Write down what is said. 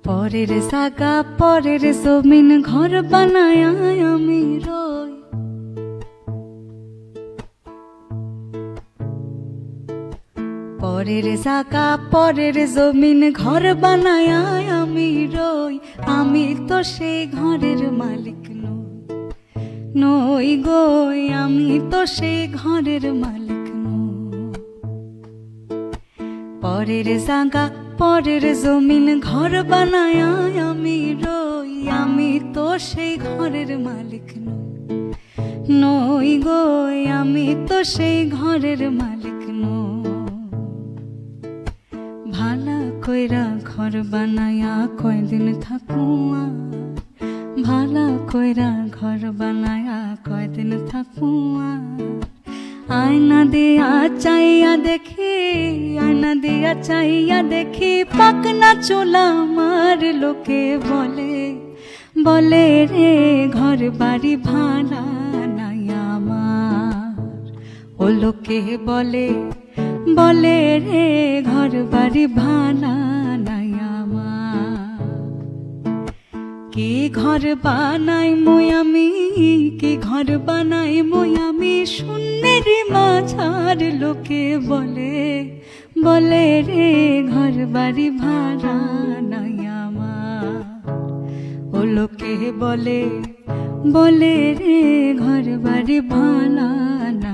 পরের জায়গা পরের জমিন ঘর বানায় আমি রই। পরের জায়গা পরের জমিন ঘর বানায় আমি রই। আমি তো সেই ঘরের মালিক নই, নই গো, আমি তো সেই ঘরের মালিক নই। পরের জায়গা পরের জমিন ঘর বানায় আমি রই। আমি তো সেই ঘরের মালিক নই, নই গো, আমি তো সেই ঘরের মালিক নই। ভালা কইরা ঘর বানায়া কয়দিন থাকুয়া, ভালা কইরা ঘর বানায়া কয়দিন থাকুয়া। আয়না দিয়া চাইয়া দেখি, আয়না দিয়া চাইয়া দেখি পাকনা চুলা আমার। লোকে বলে, বলে রে ঘর বাড়ি ভালা নাই আমার। ও লোকে বলে, বলে রে ঘর বাড়ি ভালা নাই আমার। কি ঘর বানাই মই আমি, কি ঘর বানাই মই আমি শূন্যের মাঝার। লোকে বলে, বলে রে ঘর বাড়ি ভাড়া নাই আমার। ও লোকে বলে, বলে রে ঘর বাড়ি ভাড়া নাই।